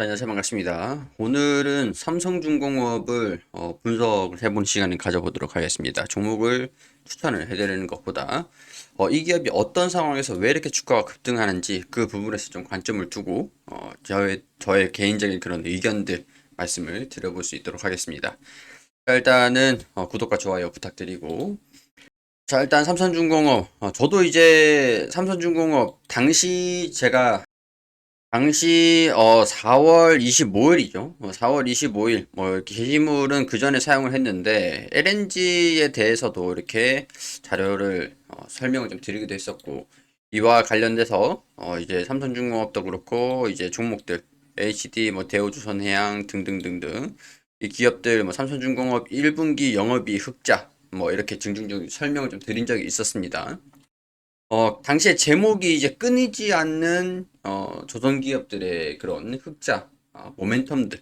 안녕하세요. 반갑습니다. 오늘은 삼성중공업을 분석을 해본 시간을 가져보도록 하겠습니다. 종목을 추천을 해드리는 것보다 이 기업이 어떤 상황에서 왜 이렇게 주가가 급등하는지 그 부분에서 좀 관점을 두고 저의 개인적인 그런 의견들 말씀을 드려볼 수 있도록 하겠습니다. 자, 일단은 구독과 좋아요 부탁드리고, 자, 일단 삼성중공업, 저도 이제 삼성중공업 당시 4월 25일이죠. 4월 25일 뭐 이렇게 게시물은 그 전에 사용을 했는데 LNG에 대해서도 이렇게 자료를 설명을 좀 드리기도 했었고, 이와 관련돼서 이제 삼성중공업도 그렇고 이제 종목들 HD 뭐 대우조선해양 등등등등 이 기업들 뭐 삼성중공업 1분기 영업이익 흑자 뭐 이렇게 등등등 설명을 좀 드린 적이 있었습니다. 당시에 제목이 이제 끊이지 않는 조선기업들의 그런 흑자, 모멘텀들.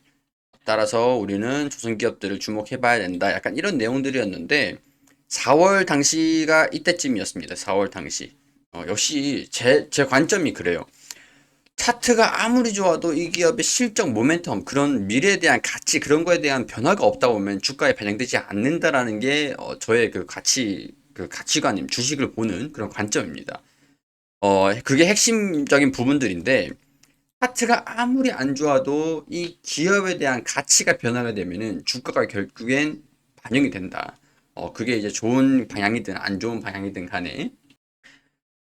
따라서 우리는 조선기업들을 주목해봐야 된다. 약간 이런 내용들이었는데 4월 당시가 이때쯤이었습니다. 4월 당시. 역시 제 관점이 그래요. 차트가 아무리 좋아도 이 기업의 실적 모멘텀, 그런 미래에 대한 가치, 그런 거에 대한 변화가 없다 보면 주가에 반영되지 않는다라는 게 저의 그 가치관임, 주식을 보는 그런 관점입니다. 그게 핵심적인 부분들인데, 차트가 아무리 안 좋아도 이 기업에 대한 가치가 변화가 되면은 주가가 결국엔 반영이 된다. 그게 이제 좋은 방향이든 안 좋은 방향이든 간에.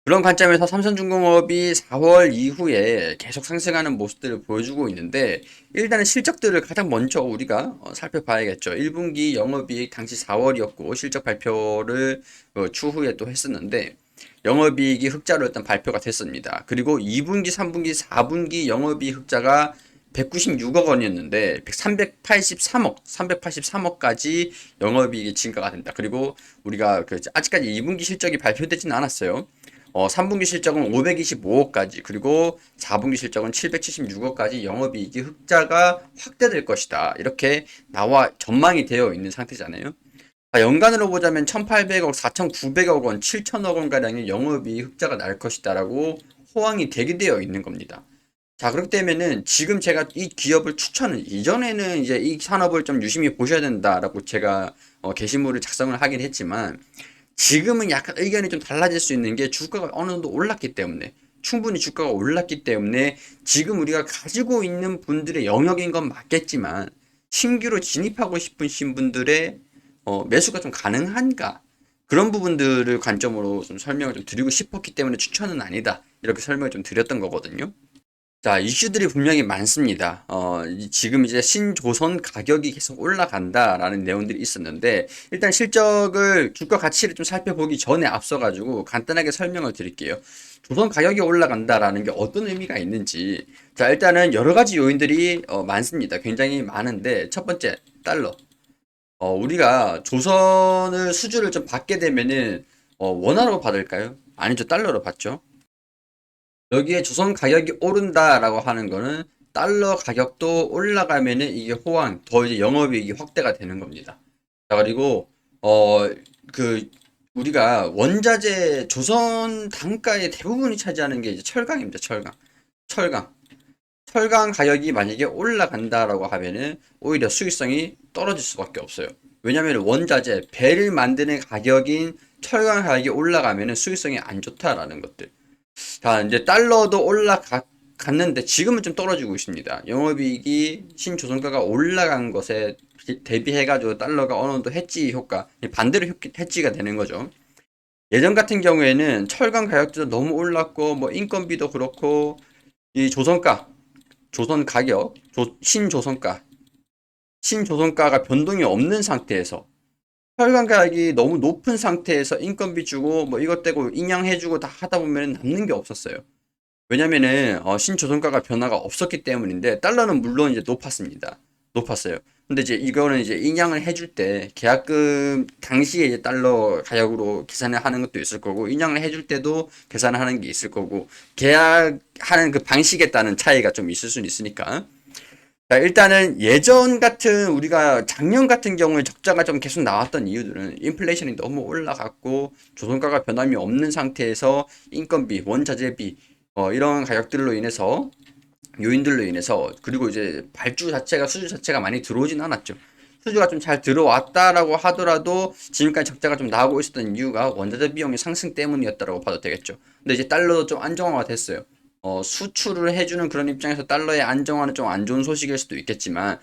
그런 관점에서 삼성중공업이 4월 이후에 계속 상승하는 모습들을 보여주고 있는데, 일단은 실적들을 가장 먼저 우리가 살펴봐야겠죠. 1분기 영업이익 당시 4월이었고 실적 발표를 추후에 또 했었는데, 영업이익이 흑자로 일단 발표가 됐습니다. 그리고 2분기, 3분기, 4분기 영업이익 흑자가 196억 원이었는데 383억까지 영업이익이 증가가 된다. 그리고 우리가 아직까지 2분기 실적이 발표되지는 않았어요. 3분기 실적은 525억까지, 그리고 4분기 실적은 776억까지 영업이익이 흑자가 확대될 것이다. 이렇게 나와 전망이 되어 있는 상태잖아요. 연간으로 보자면 1,800억, 4,900억 원, 7천억 원가량의 영업이익 흑자가 날 것이다라고 호황이 대기되어 있는 겁니다. 자, 그렇기 때문에는 지금 제가 이 기업을 이전에는 이제 이 산업을 좀 유심히 보셔야 된다라고 제가 게시물을 작성을 하긴 했지만, 지금은 약간 의견이 좀 달라질 수 있는 게 주가가 어느 정도 올랐기 때문에, 충분히 주가가 올랐기 때문에 지금 우리가 가지고 있는 분들의 영역인 건 맞겠지만, 신규로 진입하고 싶으신 분들의 매수가 좀 가능한가, 그런 부분들을 관점으로 좀 설명을 좀 드리고 싶었기 때문에 추천은 아니다, 이렇게 설명을 좀 드렸던 거거든요. 자, 이슈들이 분명히 많습니다. 지금 이제 신조선 가격이 계속 올라간다라는 내용들이 있었는데, 일단 실적을, 주가 가치를 좀 살펴보기 전에 앞서가지고 간단하게 설명을 드릴게요. 조선 가격이 올라간다라는 게 어떤 의미가 있는지. 자, 일단은 여러 가지 요인들이 많습니다. 굉장히 많은데, 첫 번째, 달러. 우리가 조선을 수주를 좀 받게 되면은, 원화로 받을까요? 아니죠, 달러로 받죠. 여기에 조선 가격이 오른다라고 하는 거는 달러 가격도 올라가면은 이게 호황, 더 이제 영업이익이 확대가 되는 겁니다. 자, 그리고, 어, 그, 우리가 원자재, 조선 단가의 대부분이 차지하는 게 이제 철강입니다, 철강. 철강. 철강 가격이 만약에 올라간다라고 하면은 오히려 수익성이 떨어질 수밖에 없어요. 왜냐면 원자재, 배를 만드는 가격인 철강 가격이 올라가면은 수익성이 안 좋다라는 것들. 자, 이제 달러도 올라갔는데 지금은 좀 떨어지고 있습니다. 영업이익이 신조선가가 올라간 것에 대비해가지고 달러가 어느 정도 해지 효과, 반대로 해지가 되는 거죠. 예전 같은 경우에는 철강 가격도 너무 올랐고, 뭐 인건비도 그렇고, 이 조선가, 조선 가격, 신조선가가 변동이 없는 상태에서, 철강 가격이 너무 높은 상태에서 인건비 주고 뭐 이것 떼고 인양해주고 다 하다 보면 남는 게 없었어요. 왜냐면은 신조선가가 변화가 없었기 때문인데, 달러는 물론 이제 높았습니다. 높았어요. 근데 이제 이거는 이제 인양을 해줄 때 계약금 당시에 이제 달러 가격으로 계산을 하는 것도 있을 거고, 인양을 해줄 때도 계산을 하는 게 있을 거고, 계약하는 그 방식에 따른 차이가 좀 있을 수는 있으니까. 자, 일단은 예전 같은, 우리가 작년 같은 경우에 적자가 좀 계속 나왔던 이유들은 인플레이션이 너무 올라갔고 조선가가 변함이 없는 상태에서 인건비, 원자재비 이런 가격들로 인해서 요인들로 인해서, 그리고 이제 발주 자체가 수주 자체가 많이 들어오진 않았죠. 수주가 좀 잘 들어왔다라고 하더라도 지금까지 적자가 좀 나오고 있었던 이유가 원자재 비용의 상승 때문이었다라고 봐도 되겠죠. 근데 이제 달러도 좀 안정화가 됐어요. 수출을 해주는 그런 입장에서 달러의 안정화는 좀 안 좋은 소식일 수도 있겠지만,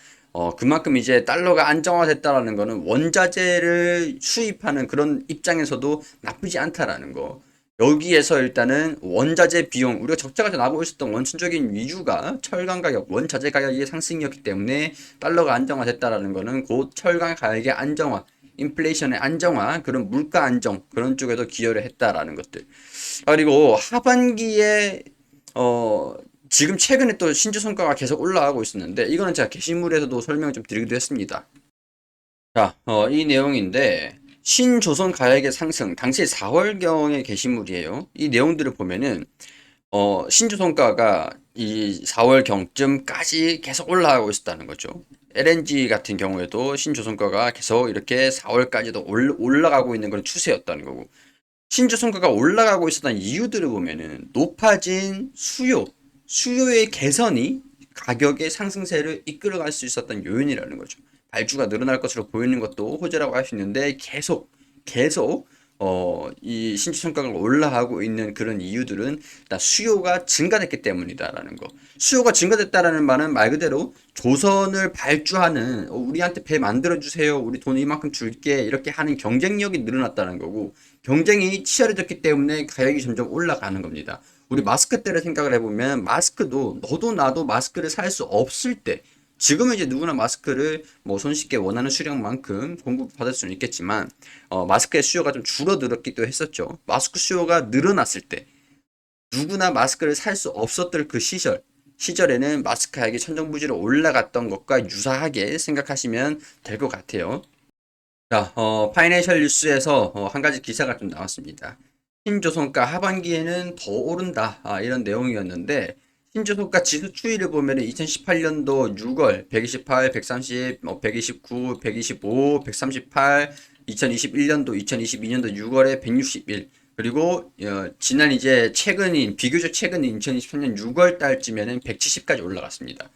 그만큼 이제 달러가 안정화됐다라는 거는 원자재를 수입하는 그런 입장에서도 나쁘지 않다라는 거. 여기에서 일단은 원자재 비용, 우리가 적자가 나고 있었던 원천적인 이유가 철강 가격, 원자재 가격의 상승이었기 때문에 달러가 안정화됐다라는 거는 곧 철강 가격의 안정화, 인플레이션의 안정화, 그런 물가 안정, 그런 쪽에도 기여를 했다라는 것들. 그리고 하반기에 지금 최근에 또 신주 성과가 계속 올라가고 있었는데, 이거는 제가 게시물에서도 설명을 좀 드리기도 했습니다. 자, 이 내용인데, 신조선 가액의 상승, 당시 4월경의 게시물이에요. 이 내용들을 보면은, 신조선가가 이 4월경쯤까지 계속 올라가고 있었다는 거죠. LNG 같은 경우에도 신조선가가 계속 이렇게 4월까지도 올라가고 있는 그런 추세였다는 거고, 신주성과가 올라가고 있었던 이유들을 보면은 높아진 수요의 개선이 가격의 상승세를 이끌어갈 수 있었던 요인이라는 거죠. 발주가 늘어날 것으로 보이는 것도 호재라고 할 수 있는데 계속 이 신주성과가 올라가고 있는 그런 이유들은 일단 수요가 증가됐기 때문이다라는 거. 수요가 증가됐다라는 말은 말 그대로 조선을 발주하는 우리한테 배 만들어 주세요. 우리 돈 이만큼 줄게. 이렇게 하는 경쟁력이 늘어났다는 거고 경쟁이 치열해졌기 때문에 가격이 점점 올라가는 겁니다. 우리 마스크 때를 생각을 해보면 마스크도 너도 나도 마스크를 살 수 없을 때 지금은 이제 누구나 마스크를 뭐 손쉽게 원하는 수량만큼 공급받을 수는 있겠지만 마스크의 수요가 좀 줄어들었기도 했었죠. 마스크 수요가 늘어났을 때 누구나 마스크를 살 수 없었던 그 시절에는 마스크 가격이 천정부지로 올라갔던 것과 유사하게 생각하시면 될 것 같아요. 자, 파이낸셜 뉴스에서 한 가지 기사가 좀 나왔습니다. 신조선가 하반기에는 더 오른다. 이런 내용이었는데, 신조선가 지수 추이를 보면 2018년도 6월 128, 130, 129, 125, 138, 2021년도, 2022년도 6월에 161, 그리고 지난 이제 비교적 최근인 2023년 6월 달쯤에는 170까지 올라갔습니다.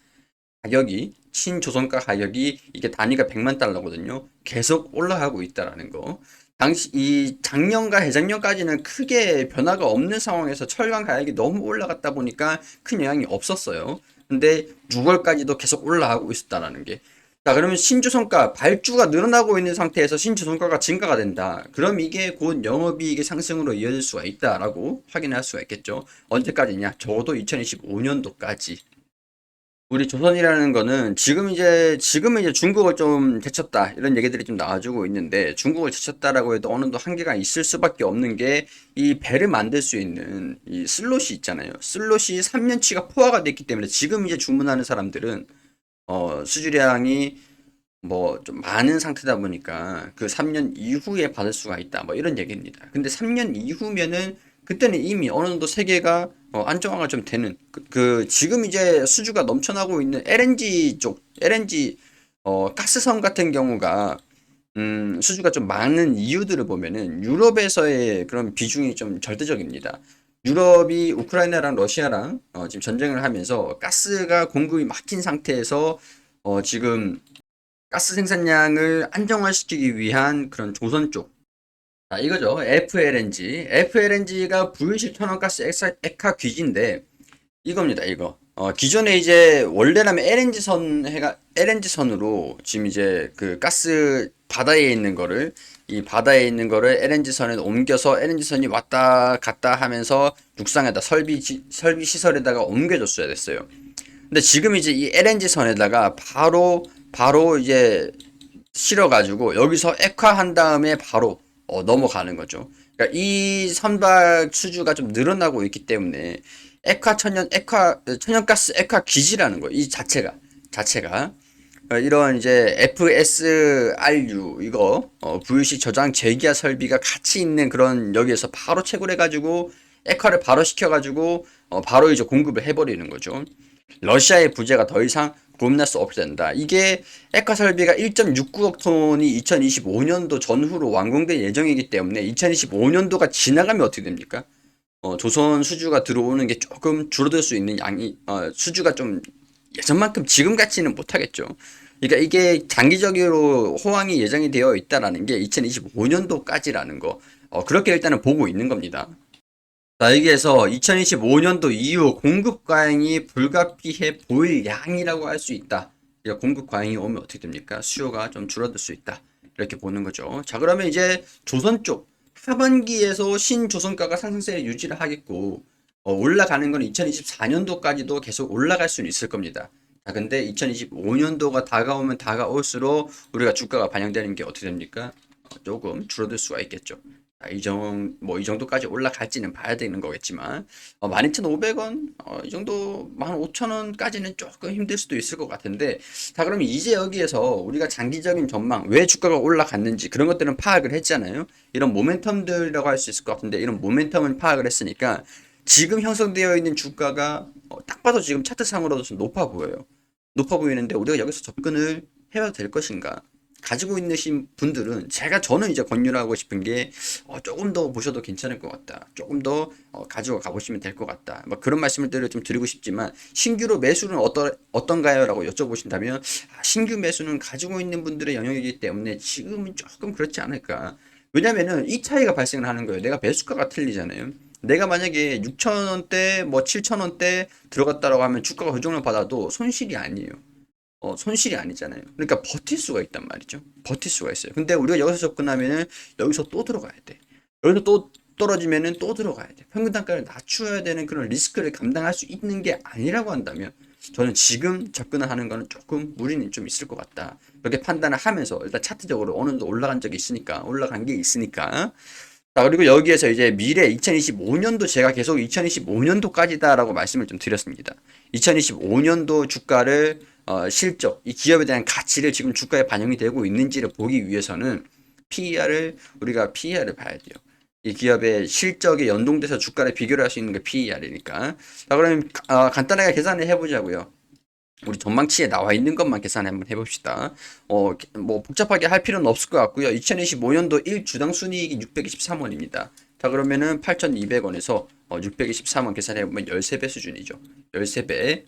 가격이 신조선가 가격이 이게 단위가 100만 달러거든요. 계속 올라가고 있다라는 거. 당시 이 작년과 재작년까지는 크게 변화가 없는 상황에서 철강 가격이 너무 올라갔다 보니까 큰 영향이 없었어요. 근데 6월까지도 계속 올라가고 있었다라는 게. 자, 그러면 신주성가 발주가 늘어나고 있는 상태에서 신주성가가 증가가 된다. 그럼 이게 곧 영업이익의 상승으로 이어질 수가 있다라고 확인할 수가 있겠죠. 언제까지냐? 적어도 2025년도까지. 우리 조선이라는 거는 지금은 이제 중국을 좀 제쳤다 이런 얘기들이 좀 나와주고 있는데 중국을 제쳤다라고 해도 어느 정도 한계가 있을 수밖에 없는 게 이 배를 만들 수 있는 이 슬롯이 있잖아요. 슬롯이 3년치가 포화가 됐기 때문에 지금 이제 주문하는 사람들은 수주량이 뭐 좀 많은 상태다 보니까 그 3년 이후에 받을 수가 있다. 뭐 이런 얘기입니다. 근데 3년 이후면은 그때는 이미 어느 정도 세계가 안정화가 좀 되는 지금 이제 수주가 넘쳐나고 있는 LNG 가스선 같은 경우가 수주가 좀 많은 이유들을 보면은 유럽에서의 그런 비중이 좀 절대적입니다. 유럽이 우크라이나랑 러시아랑 지금 전쟁을 하면서 가스가 공급이 막힌 상태에서 지금 가스 생산량을 안정화시키기 위한 그런 조선 쪽. 자, 이거죠. FLNG. FLNG가 부유식 천연가스 액화 귀지인데, 이겁니다, 이거. 기존에 이제, 원래라면 LNG선으로 지금 이제 그 가스 바다에 있는 거를, 이 바다에 있는 거를 LNG선에 옮겨서 LNG선이 왔다 갔다 하면서 육상에다 설비 시설에다가 옮겨줬어야 됐어요. 근데 지금 이제 이 LNG선에다가 바로 이제 실어가지고 여기서 액화한 다음에 바로 넘어가는 거죠. 그러니까 이 선박 수주가 좀 늘어나고 있기 때문에 천연가스 액화 기지라는 거, 이 자체가 이런 이제 FSRU 이거 VC 저장 재기화 설비가 같이 있는 그런 여기에서 바로 채굴해가지고 액화를 바로 시켜가지고 바로 이제 공급을 해버리는 거죠. 러시아의 부재가 더 이상 고민할 수 없게 된다. 이게 액화 설비가 1.69억 톤이 2025년도 전후로 완공될 예정이기 때문에 2025년도가 지나가면 어떻게 됩니까? 조선 수주가 들어오는 게 조금 줄어들 수 있는 양이 수주가 좀 예전만큼 지금 같지는 못하겠죠. 그러니까 이게 장기적으로 호황이 예정이 되어 있다라는 게 2025년도까지라는 거 그렇게 일단은 보고 있는 겁니다. 자, 여기에서 2025년도 이후 공급 과잉이 불가피해 보일 양이라고 할 수 있다. 그러니까 공급 과잉이 오면 어떻게 됩니까? 수요가 좀 줄어들 수 있다. 이렇게 보는 거죠. 자, 그러면 이제 조선 쪽 하반기에서 신조선가가 상승세를 유지를 하겠고 올라가는 건 2024년도까지도 계속 올라갈 수는 있을 겁니다. 자, 근데 2025년도가 다가오면 다가올수록 우리가 주가가 반영되는 게 어떻게 됩니까? 조금 줄어들 수가 있겠죠. 이 정도까지 올라갈지는 봐야 되는 거겠지만, 12,500원, 이 정도, 15,000원까지는 조금 힘들 수도 있을 것 같은데, 자, 그러면 이제 여기에서 우리가 장기적인 전망, 왜 주가가 올라갔는지 그런 것들은 파악을 했잖아요. 이런 모멘텀들이라고 할 수 있을 것 같은데, 이런 모멘텀은 파악을 했으니까, 지금 형성되어 있는 주가가 딱 봐도 지금 차트상으로도 좀 높아 보여요. 높아 보이는데, 우리가 여기서 접근을 해야 될 것인가? 가지고 있는 분들은 저는 이제 권유하고 싶은 게 조금 더 보셔도 괜찮을 것 같다. 조금 더 가지고 가보시면 될 것 같다. 뭐 그런 말씀을 좀 드리고 싶지만 신규로 매수는 어떤가요? 라고 여쭤보신다면 신규 매수는 가지고 있는 분들의 영역이기 때문에 지금은 조금 그렇지 않을까. 왜냐면은 이 차이가 발생을 하는 거예요. 내가 매수가가 틀리잖아요. 내가 만약에 6,000원대 뭐 7,000원대 들어갔다라고 하면 주가가 조정을 받아도 손실이 아니에요. 손실이 아니잖아요. 그러니까 버틸 수가 있단 말이죠. 버틸 수가 있어요. 근데 우리가 여기서 접근하면은 여기서 또 들어가야 돼. 여기서 또 떨어지면은 또 들어가야 돼. 평균 단가를 낮춰야 되는 그런 리스크를 감당할 수 있는 게 아니라고 한다면 저는 지금 접근을 하는 거는 조금 무리는 좀 있을 것 같다. 그렇게 판단을 하면서 일단 차트적으로 어느 정도 올라간 적이 있으니까 올라간 게 있으니까 자, 그리고 여기에서 이제 미래 2025년도 제가 계속 2025년도까지다라고 말씀을 좀 드렸습니다. 2025년도 주가를 실적, 이 기업에 대한 가치를 지금 주가에 반영이 되고 있는지를 보기 위해서는 우리가 PER을 봐야 돼요. 이 기업의 실적에 연동돼서 주가를 비교를 할 수 있는 게 PER이니까. 자, 그럼 간단하게 계산을 해보자고요. 우리 전망치에 나와 있는 것만 계산 한번 해봅시다. 뭐 복잡하게 할 필요는 없을 것 같고요. 2025년도 1주당 순이익이 623원입니다. 자, 그러면은 8,200원에서 623원 계산해보면 13배 수준이죠. 13배.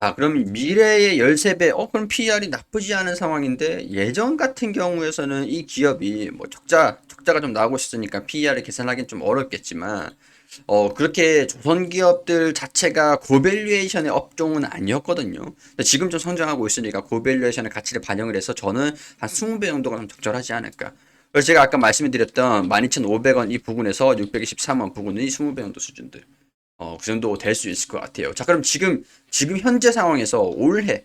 아, 그럼 미래의 13배, 그럼 PER이 나쁘지 않은 상황인데, 예전 같은 경우에서는 이 기업이 뭐 적자가 좀 나오고 있으니까 PER을 계산하기는 좀 어렵겠지만, 그렇게 조선 기업들 자체가 고밸류에이션의 업종은 아니었거든요. 근데 지금 좀 성장하고 있으니까 고밸류에이션의 가치를 반영을 해서 저는 한 20배 정도가 좀 적절하지 않을까. 그래서 제가 아까 말씀드렸던 12,500원 이 부분에서 623원 부분은 이 20배 정도 수준들. 그 정도 될 수 있을 것 같아요. 자, 그럼 지금 현재 상황에서 올해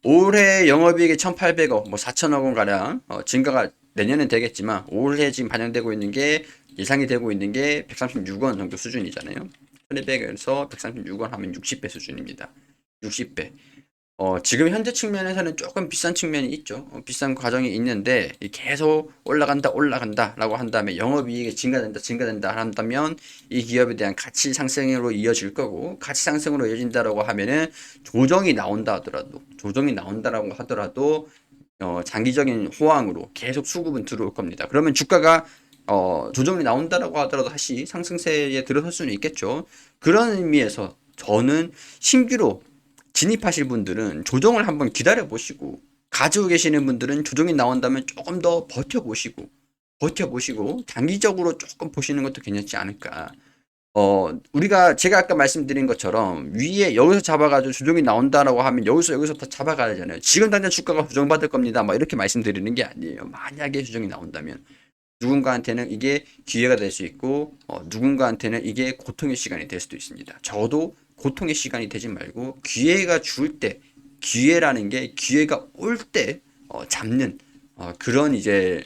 영업이익이 1,800억, 뭐 4천억 원 가량 증가가 내년엔 되겠지만 올해 지금 반영되고 있는 게 예상이 되고 있는 게 136원 정도 수준이잖아요. 1,200에서 136원 하면 60배 수준입니다. 60배. 지금 현재 측면에서는 조금 비싼 측면이 있죠. 비싼 과정이 있는데 계속 올라간다 라고 한다면 영업이익이 증가된다 한다면 이 기업에 대한 가치 상승으로 이어질 거고 가치 상승으로 이어진다라고 하면은 조정이 나온다라고 하더라도 장기적인 호황으로 계속 수급은 들어올 겁니다. 그러면 주가가 조정이 나온다라고 하더라도 다시 상승세에 들어설 수는 있겠죠. 그런 의미에서 저는 신규로 진입하실 분들은 조정을 한번 기다려 보시고 가지고 계시는 분들은 조정이 나온다면 조금 더 버텨보시고 장기적으로 조금 보시는 것도 괜찮지 않을까. 제가 아까 말씀드린 것처럼 위에 여기서 잡아가지고 조정이 나온다라고 하면 여기서 다 잡아가야 되잖아요. 지금 당장 주가가 조정받을 겁니다. 막 이렇게 말씀드리는 게 아니에요. 만약에 조정이 나온다면 누군가한테는 이게 기회가 될 수 있고 누군가한테는 이게 고통의 시간이 될 수도 있습니다. 저도 고통의 시간이 되지 말고 기회가 줄 때 기회라는 게 기회가 올 때 잡는 그런 이제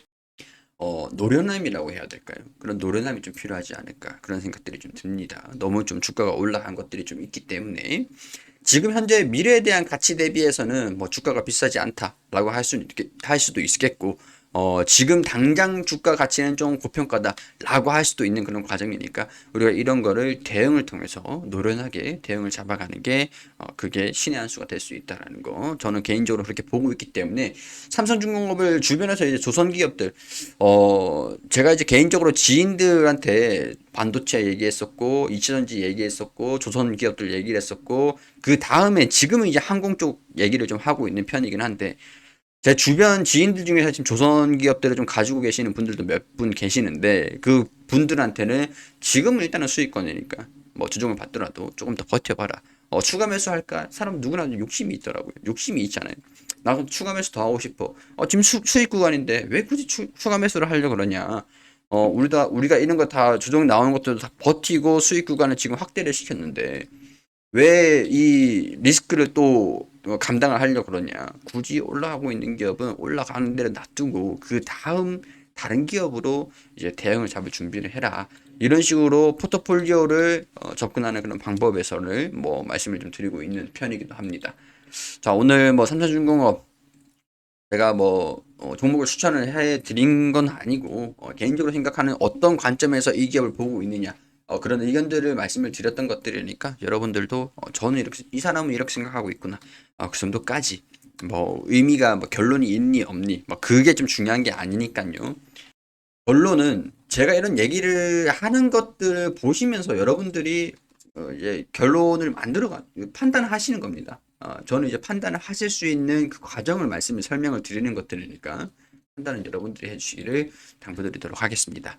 노련함이라고 해야 될까요? 그런 노련함이 좀 필요하지 않을까 그런 생각들이 좀 듭니다. 너무 좀 주가가 올라간 것들이 좀 있기 때문에 지금 현재 미래에 대한 가치 대비해서는 뭐 주가가 비싸지 않다라고 할 수도 있겠고 지금 당장 주가 가치는 좀 고평가다라고 할 수도 있는 그런 과정이니까 우리가 이런 거를 대응을 통해서 노련하게 대응을 잡아가는 게 그게 신의 한 수가 될 수 있다라는 거 저는 개인적으로 그렇게 보고 있기 때문에 삼성중공업을 주변에서 이제 조선 기업들 제가 이제 개인적으로 지인들한테 반도체 얘기했었고 이치전지 얘기했었고 조선 기업들 얘기를 했었고 그 다음에 지금은 이제 항공 쪽 얘기를 좀 하고 있는 편이긴 한데 제 주변 지인들 중에서 지금 조선 기업들을 좀 가지고 계시는 분들도 몇 분 계시는데 그 분들한테는 지금은 일단은 수익권이니까 뭐 주종을 받더라도 조금 더 버텨봐라. 추가 매수 할까? 사람 누구나 욕심이 있더라고요. 욕심이 있잖아요. 나도 추가 매수 더 하고 싶어. 지금 수익 구간인데 왜 굳이 추가 매수를 하려고 그러냐? 우리가 이런 거 다 주종 나오는 것들도 다 버티고 수익 구간을 지금 확대를 시켰는데 왜 이 리스크를 또 감당을 하려고 그러냐. 굳이 올라가고 있는 기업은 올라가는 데를 놔두고 그 다음 다른 기업으로 이제 대응을 잡을 준비를 해라. 이런 식으로 포트폴리오를 접근하는 그런 방법에서를 뭐 말씀을 좀 드리고 있는 편이기도 합니다. 자, 오늘 뭐 삼성중공업 제가 뭐 종목을 추천을 해 드린 건 아니고 개인적으로 생각하는 어떤 관점에서 이 기업을 보고 있느냐 그런 의견들을 말씀을 드렸던 것들이니까 여러분들도 저는 이렇게 이 사람은 이렇게 생각하고 있구나 그 정도까지 뭐 의미가 뭐 결론이 있니 없니 뭐 그게 좀 중요한 게 아니니까요. 결론은 제가 이런 얘기를 하는 것들을 보시면서 여러분들이 이제 결론을 만들어가 판단하시는 겁니다. 저는 이제 판단을 하실 수 있는 그 과정을 말씀을 설명을 드리는 것들이니까 판단은 여러분들이 해주시기를 당부드리도록 하겠습니다.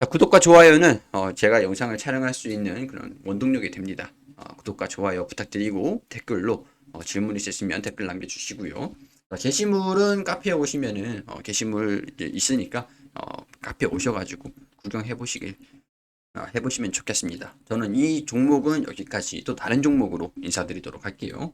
자, 구독과 좋아요는 제가 영상을 촬영할 수 있는 그런 원동력이 됩니다. 구독과 좋아요 부탁드리고 댓글로 질문 있으시면 댓글 남겨주시고요. 게시물은 카페에 오시면은 게시물 있으니까 카페 오셔가지고 구경해 보시길 해보시면 좋겠습니다. 저는 이 종목은 여기까지 또 다른 종목으로 인사드리도록 할게요.